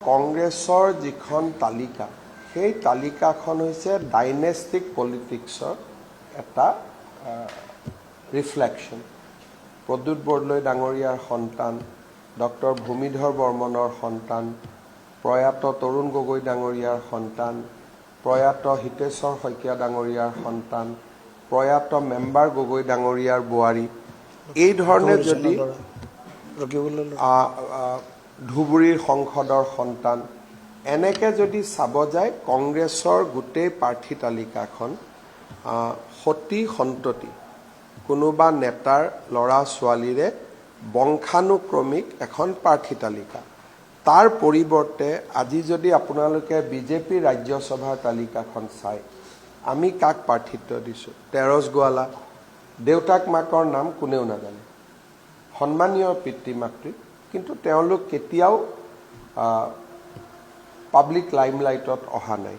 কংগ্ৰেছৰ যিখন তালিকা সেই তালিকাখন হৈছে ডাইনেষ্টিক পলিটিক্সৰ এটা ৰিফ্লেকশ্যন। প্ৰদ্যুৎ বৰদলৈ ডাঙৰীয়াৰ সন্তান, ডক্টৰ ভূমিধৰ বৰ্মনৰ সন্তান, প্ৰয়াত তৰুণ গগৈ ডাঙৰীয়াৰ সন্তান, প্ৰয়াত হিতেশ্বৰ শইকীয়া ডাঙৰীয়াৰ সন্তান, প্ৰয়াত মেম্বাৰ গগৈ ডাঙৰীয়াৰ বোৱাৰী, এই ধৰণে যদি ধুবুৰীৰ সংসদৰ সন্তান, এনেকৈ যদি চাব যায় কংগ্ৰেছৰ গোটেই প্ৰাৰ্থী তালিকাখন সতী সন্ততি কোনোবা নেতাৰ ল'ৰা ছোৱালীৰে বংশানুক্ৰমিক এখন প্ৰাৰ্থী তালিকা। তাৰ পৰিৱৰ্তে আজি যদি আপোনালোকে বিজেপি ৰাজ্যসভাৰ তালিকাখন চায়, আমি কাক প্ৰাৰ্থিত্ব দিছোঁ? তেৰছ গোৱালা, দেউতাক মাকৰ নাম কোনেও নাজানে, সন্মানীয় পিতৃ মাতৃ, কিন্তু তেওঁলোক কেতিয়াও পাব্লিক লাইমলাইটত অহা নাই।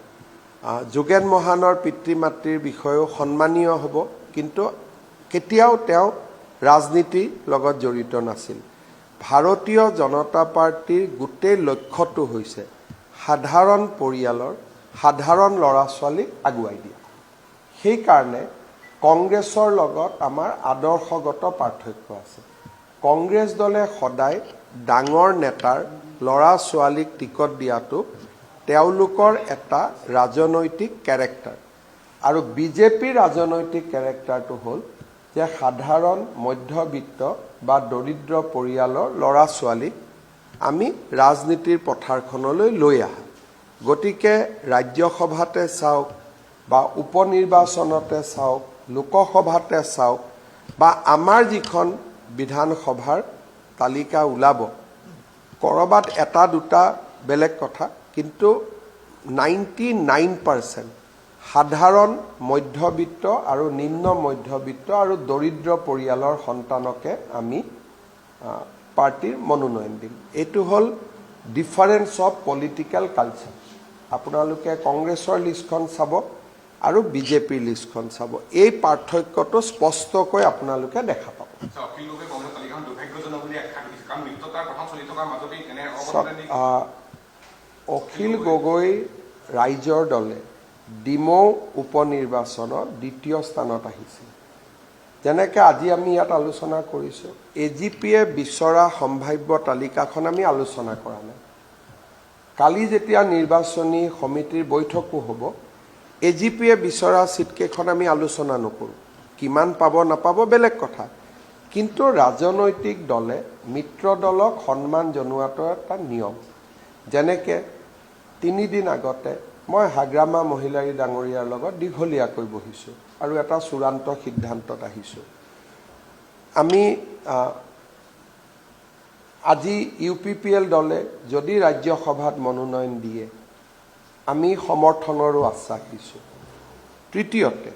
যোগেন মহানৰ পিতৃ মাতৃৰ বিষয়েও সন্মানীয় হ'ব, কিন্তু কেতিয়াও তেওঁ ৰাজনীতিৰ লগত জড়িত নাছিল। ভাৰতীয় জনতা পাৰ্টীৰ গোটেই লক্ষ্যটো হৈছে সাধাৰণ পৰিয়ালৰ সাধাৰণ ল'ৰা ছোৱালীক আগুৱাই দিয়া। সেইকাৰণে কংগ্ৰেছৰ লগত আমাৰ আদৰ্শগত পাৰ্থক্য আছে। কংগ্ৰেছ দলে সদায় ডাঙৰ নেতাৰ ল'ৰা ছোৱালীক টিকট দিয়াটো তেওঁলোকৰ এটা ৰাজনৈতিক কেৰেক্টাৰ, আৰু বিজেপিৰ ৰাজনৈতিক কেৰেক্টাৰটো হ'ল যে সাধাৰণ মধ্যবিত্ত বা দৰিদ্ৰ পৰিয়ালৰ ল'ৰা ছোৱালীক আমি ৰাজনীতিৰ পথাৰখনলৈ লৈ আহা। গতিকে ৰাজ্যসভাতে চাওক বা উপ নিৰ্বাচনতে চাওক, লোকসভাতে চাওক বা আমাৰ যিখন বিধানসভাৰ তালিকা ওলাব, ক'ৰবাত এটা দুটা বেলেগ কথা, কিন্তু 99% সাধাৰণ মধ্যবিত্ত আৰু নিম্ন মধ্যবিত্ত আৰু দৰিদ্ৰ পৰিয়ালৰ সন্তানকে আমি পাৰ্টীৰ মনোনয়ন দিম। এইটো হ'ল ডিফাৰেঞ্চ অফ পলিটিকেল কালচাৰ। আপোনালোকে কংগ্ৰেছৰ লিষ্টখন চাব আৰু বিজেপিৰ লিষ্টখন চাব, এই পাৰ্থক্যটো স্পষ্টকৈ আপোনালোকে দেখা পাব। অখিল গগৈ ৰাইজৰ দলে ডিমৌ উপ নিৰ্বাচনত দ্বিতীয় স্থানত আহিছিল। যেনেকৈ আজি আমি ইয়াত আলোচনা কৰিছোঁ, এজিপিয়ে বিচৰা সম্ভাৱ্য তালিকাখন আমি আলোচনা কৰা নাই। কালি যেতিয়া নিৰ্বাচনী সমিতিৰ বৈঠকো হ'ব, এজিপিয়ে বিচৰা চিটকেইখন আমি আলোচনা নকৰোঁ। কিমান পাব নাপাব বেলেগ কথা, কিন্তু ৰাজনৈতিক দলে মিত্ৰ দলক সন্মান জনোৱাটো এটা নিয়ম। যেনেকৈ 3 দিন আগতে মই হাগ্ৰামা মহিলাৰী ডাঙৰীয়াৰ লগত দীঘলীয়াকৈ বহিছোঁ আৰু এটা চূড়ান্ত সিদ্ধান্তত আহিছোঁ। আমি আজি UPPL দলে যদি ৰাজ্যসভাত মনোনয়ন দিয়ে, আমি সমৰ্থনৰো আশ্বাস দিছোঁ। তৃতীয়তে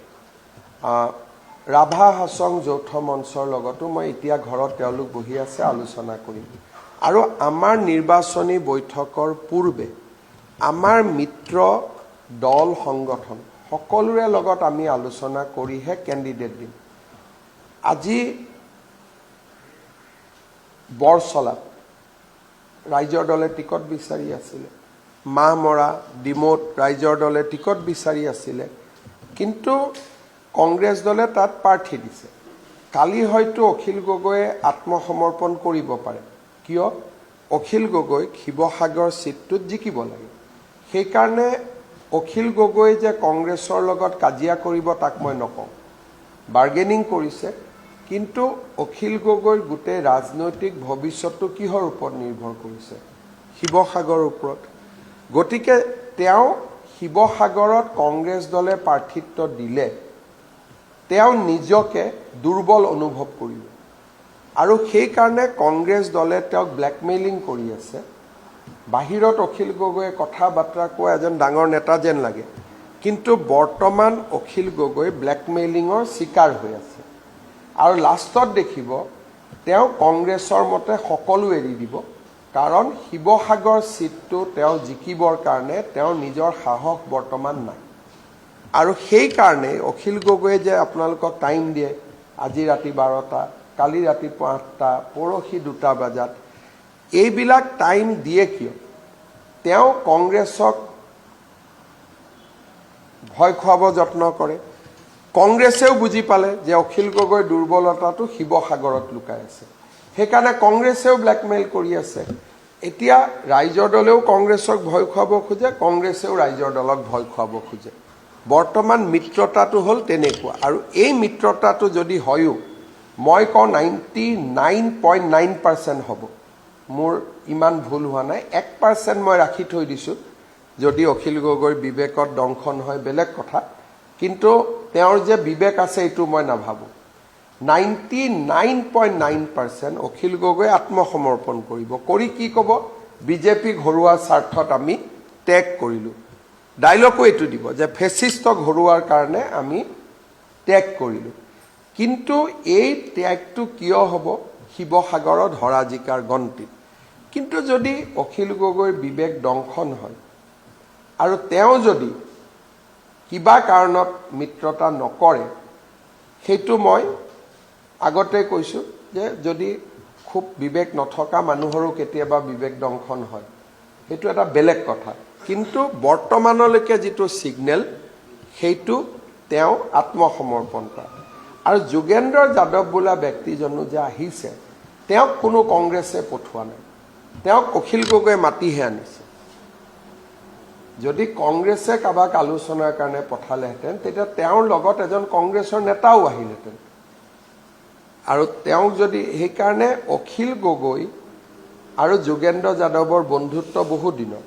ৰাভা হাছং যৌথ মঞ্চৰ লগতো মই এতিয়া ঘৰত তেওঁলোক বহি আছে, আলোচনা কৰিম। আৰু আমাৰ নিৰ্বাচনী বৈঠকৰ পূৰ্বে আমাৰ মিত্ৰ দল সংগঠন সকলোৰে লগত আমি আলোচনা কৰিহে কেণ্ডিডেট দিম। আজি বৰচলাত ৰাইজৰ দলে টিকট বিচাৰি আছিলে, মাহমৰা ডিমৌত ৰাইজৰ দলে টিকট বিচাৰি আছিলে, কিন্তু কংগ্ৰেছ দলে তাত প্ৰাৰ্থী দিছে। কালি হয়তো অখিল গগৈয়ে আত্মসমৰ্পণ কৰিব পাৰে, কিয়? অখিল গগৈক শিৱসাগৰ চিটটোত জিকিব লাগে। সেইকাৰণে অখিল গগৈ যে কংগ্ৰেছৰ লগত কাজিয়া কৰিব তাক মই নকওঁ, বাৰ্গেনিং কৰিছে, কিন্তু অখিল গগৈৰ গোটেই ৰাজনৈতিক ভৱিষ্যতটো কিহৰ ওপৰত নিৰ্ভৰ কৰিছে? শিৱসাগৰৰ ওপৰত। গতিকে তেওঁ শিৱসাগৰত কংগ্ৰেছ দলে প্ৰাৰ্থিত্ব দিলে তেওঁ নিজকে দুৰ্বল অনুভৱ কৰিব, আৰু সেইকাৰণে কংগ্ৰেছ দলে তেওঁক ব্লেকমেইলিং কৰি আছে। বাহিৰত অখিল গগৈয়ে কথা বাৰ্তা কোৱা এজন ডাঙৰ নেতা যেন লাগে, কিন্তু বৰ্তমান অখিল গগৈ ব্লেকমেইলিঙৰ চিকাৰ হৈ আছে। আৰু লাষ্টত দেখিব তেওঁ কংগ্ৰেছৰ মতে সকলো এৰি দিব, কাৰণ শিৱসাগৰ চিটটো তেওঁ জিকিবৰ কাৰণে তেওঁৰ নিজৰ সাহস বৰ্তমান নাই। আৰু সেইকাৰণে অখিল গগৈয়ে যে আপোনালোকক টাইম দিয়ে, আজি ৰাতি 12টা, কালি ৰাতিপুৱা 8টা, পৰহি 2টা বজাত, এইবিলাক টাইম দিয়ে কিয়? তেওঁ কংগ্ৰেছক ভয় খুৱাব যত্ন কৰে। কংগ্ৰেছেও বুজি পালে যে অখিল গগৈৰ দুৰ্বলতাটো শিৱসাগৰত লুকাই আছে, সেইকাৰণে কংগ্ৰেছেও ব্লেকমেইল কৰি আছে। এতিয়া ৰাইজৰ দলেও কংগ্ৰেছক ভয় খুৱাব খোজে, কংগ্ৰেছেও ৰাইজৰ দলক ভয় খুৱাব খোজে। বৰ্তমান মিত্ৰতাটো হ'ল তেনেকুৱা, আৰু এই মিত্ৰতাটো যদি হয়ও মই কওঁ 99.9% হ'ব। মোৰ ইমান ভুল হোৱা নাই, 1% মই ৰাখি থৈ দিছোঁ। যদি অখিল গগৈৰ বিবেকত দংশন হয় বেলেগ কথা, কিন্তু তেওঁৰ যে বিবেক আছে এইটো মই নাভাবোঁ। 99.9% অখিল গগৈ আত্মসমৰ্পণ কৰিব। কৰি কি ক'ব? বিজেপিক হৰুৱাৰ স্বাৰ্থত আমি ত্যাগ কৰিলোঁ। ডাইলগো এইটো দিব যে ফেচিষ্টক হৰুৱাৰ কাৰণে আমি ত্যাগ কৰিলোঁ। কিন্তু এই ত্যাগটো কিয় হ'ব? শিৱসাগৰত হৰা জিকাৰ গন্তিত। কিন্তু যদি অখিল গগৈৰ বিবেক দংশন হয় আৰু তেওঁ যদি কিবা কাৰণত মিত্ৰতা নকৰে, সেইটো মই আগতে কৈছোঁ যে যদি খুব বিবেক নথকা মানুহৰো কেতিয়াবা বিবেক দংশন হয়, সেইটো এটা বেলেগ কথা। কিন্তু বৰ্তমানলৈকে যিটো ছিগনেল, সেইটো তেওঁ আত্মসমৰ্পণ কৰা। আৰু যোগেন্দ্ৰ যাদৱ বোলা ব্যক্তিজনো যে আহিছে, তেওঁক কোনো কংগ্ৰেছে পঠোৱা নাই, তেওঁক অখিল গগৈয়ে মাতিহে আনিছে। যদি কংগ্ৰেছে কাৰোবাক আলোচনাৰ কাৰণে পঠালেহেঁতেন, তেতিয়া তেওঁৰ লগত এজন কংগ্ৰেছৰ নেতাও আহিলহেঁতেন। আৰু তেওঁক যদি, সেইকাৰণে অখিল গগৈ আৰু যোগেন্দ্ৰ যাদৱৰ বন্ধুত্ব বহু দিনৰ।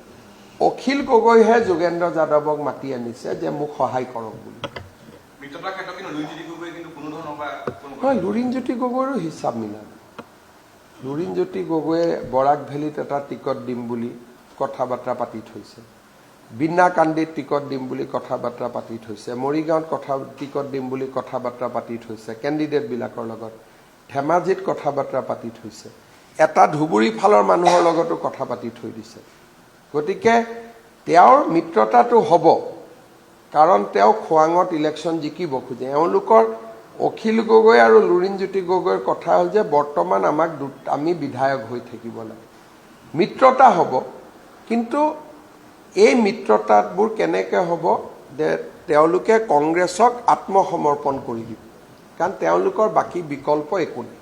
অখিল গগৈহে যোগেন্দ্ৰ যাদৱক মাতি আনিছে যে মোক সহায় কৰক বুলি। হয়, লুৰিণজ্যোতি গগৈৰো হিচাপ মিলা নাই। লুৰিণজ্যোতি গগৈয়ে বৰাক ভেলীত এটা টিকট দিম বুলি কথা বাৰ্তা পাতি থৈছে, বিনাকান্দিত টিকট দিম বুলি কথা বাৰ্তা পাতি থৈছে, মৰিগাঁৱত টিকট দিম বুলি কথা বাৰ্তা পাতি থৈছে কেণ্ডিডেটবিলাকৰ লগত, ধেমাজিত কথা বাৰ্তা পাতি থৈছে, এটা ধুবুৰী ফালৰ মানুহৰ লগতো কথা পাতি থৈ দিছে। গতিকে তেওঁৰ মিত্ৰতাটো হ'ব, কাৰণ তেওঁ খোৱাঙত ইলেকশ্যন জিকিব খোজে। এওঁলোকৰ অখিল গগৈ আৰু লুৰিণজ্যোতি গগৈৰ কথা হ'ল যে বৰ্তমান আমি বিধায়ক হৈ থাকিব লাগে। মিত্ৰতা হ'ব, কিন্তু এই মিত্ৰতাবোৰ কেনেকৈ হ'ব যে তেওঁলোকে কংগ্ৰেছক আত্মসমৰ্পণ কৰি দিব, কাৰণ তেওঁলোকৰ বাকী বিকল্প একো নাই।